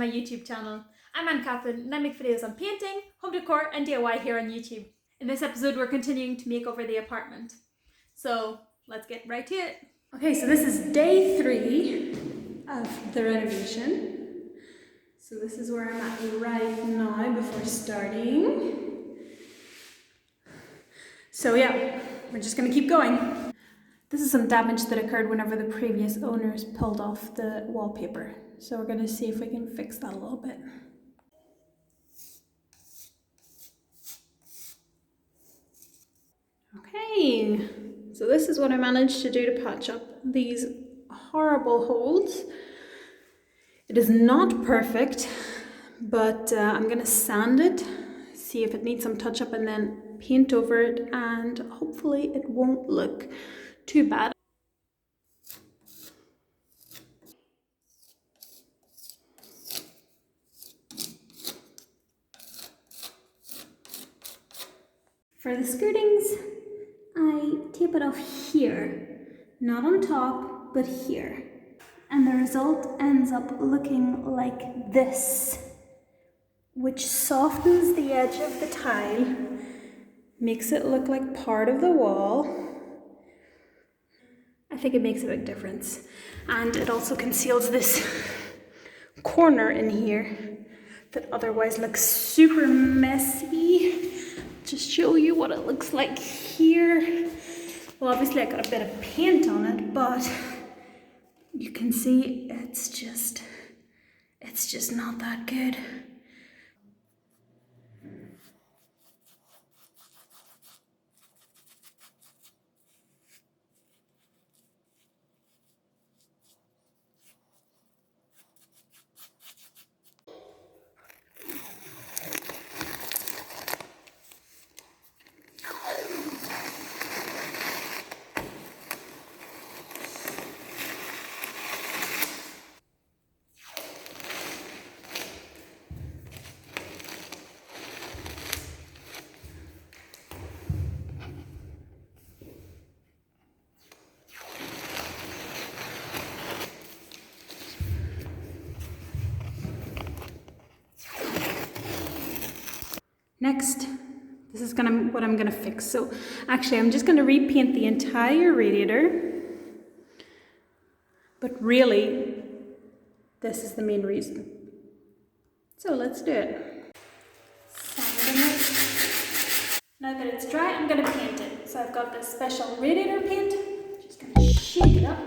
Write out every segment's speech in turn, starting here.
my YouTube channel. I'm Anne Kaplan and I make videos on painting, home decor and DIY here on YouTube. In this episode we're continuing to make over the apartment. So let's get right to it. Okay, so this is day 3 of the renovation. So this is where I'm at right now before starting. So yeah, we're just gonna keep going. This is some damage that occurred whenever the previous owners pulled off the wallpaper. So we're gonna see if we can fix that a little bit. Okay, so this is what I managed to do to patch up these horrible holes. It is not perfect, but I'm gonna sand it, see if it needs some touch up and then paint over it, and hopefully it won't look too bad. For the skirtings, I tape it off here, not on top, but here. And the result ends up looking like this, which softens the edge of the tile, makes it look like part of the wall. I think it makes a big difference. And it also conceals this corner in here that otherwise looks super messy. Just show you what it looks like here. Well, obviously I got a bit of paint on it, but you can see it's just not that good. Next, this is what I'm gonna fix. So actually I'm just gonna repaint the entire radiator, but really this is the main reason. So let's do it. Sanding it. Now that it's dry, I'm gonna paint it. So I've got this special radiator paint. Just gonna shake it up.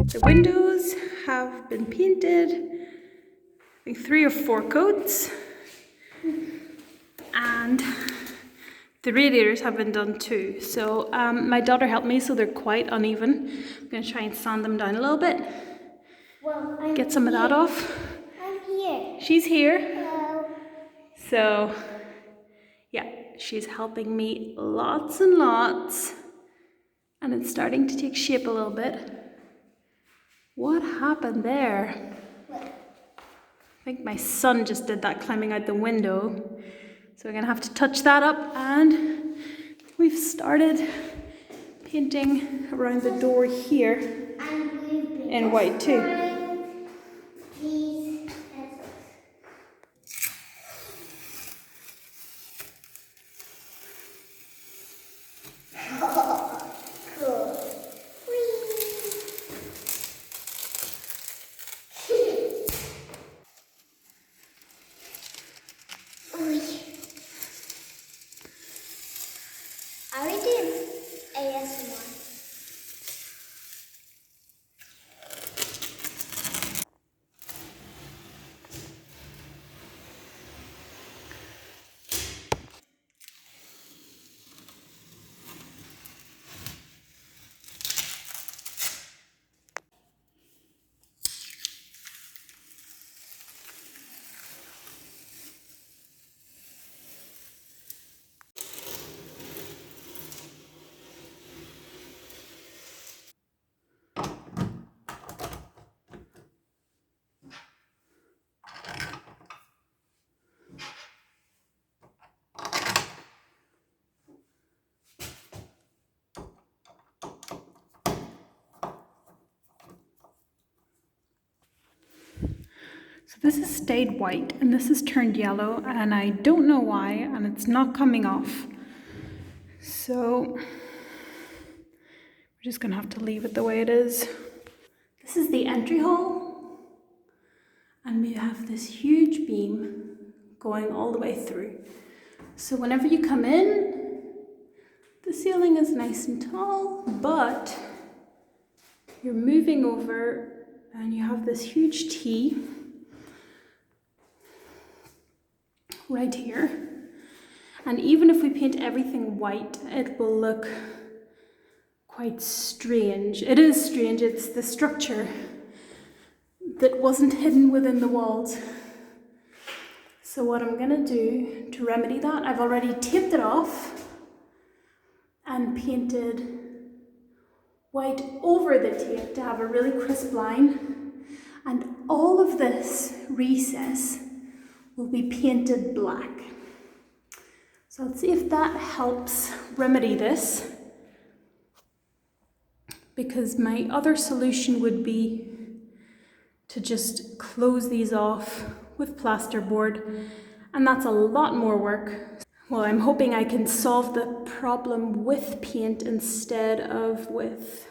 The windows have been painted, I think 3 or 4 coats, and the radiators have been done too. So my daughter helped me, so they're quite uneven. I'm going to try and sand them down a little bit. Well, get some of that off. I'm here. She's here. Hello. So yeah, she's helping me lots and lots, and it's starting to take shape a little bit. What happened there? What? I think my son just did that climbing out the window. So we're gonna have to touch that up, and we've started painting around the door here in white too. I did ASMR. This has stayed white and this has turned yellow, and I don't know why, and it's not coming off. So we're just gonna have to leave it the way it is. This is the entry hall, and we have this huge beam going all the way through. So whenever you come in, the ceiling is nice and tall, but you're moving over and you have this huge T right here. And even if we paint everything white, it will look quite strange. It is strange, it's the structure that wasn't hidden within the walls. So what I'm gonna do to remedy that, I've already taped it off and painted white over the tape to have a really crisp line. And all of this recess will be painted black. So let's see if that helps remedy this, because my other solution would be to just close these off with plasterboard, and that's a lot more work. Well, I'm hoping I can solve the problem with paint instead of with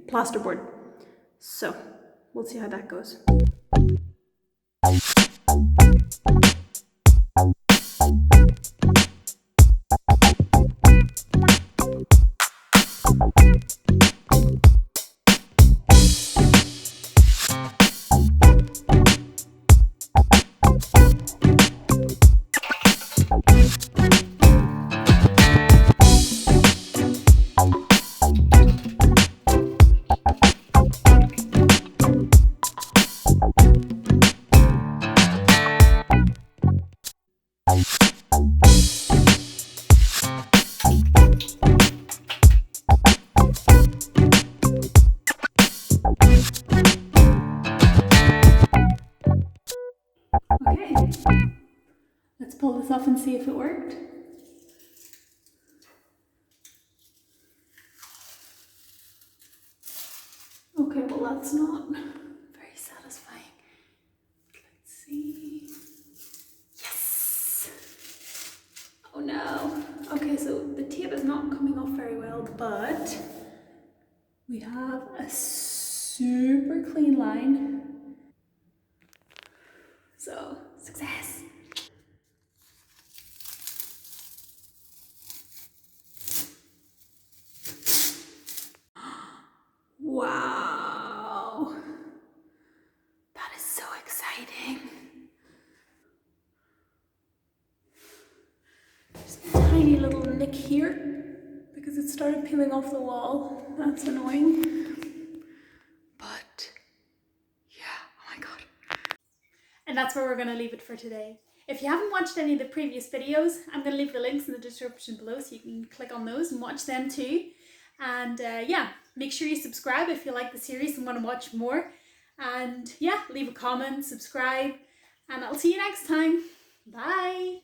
plasterboard. So we'll see how that goes. Okay, let's pull this off and see if it worked. Okay, well that's not very satisfying. Let's see. Yes! Oh no. Okay, so the tape is not coming off very well, but we have a super clean line. So, success! Wow! That is so exciting. Just a tiny little nick here because it started peeling off the wall. That's annoying. But yeah, oh my god. And that's where we're going to leave it for today. If you haven't watched any of the previous videos, I'm going to leave the links in the description below so you can click on those and watch them too. And yeah, make sure you subscribe if you like the series and want to watch more. And yeah, leave a comment, subscribe, and I'll see you next time. Bye!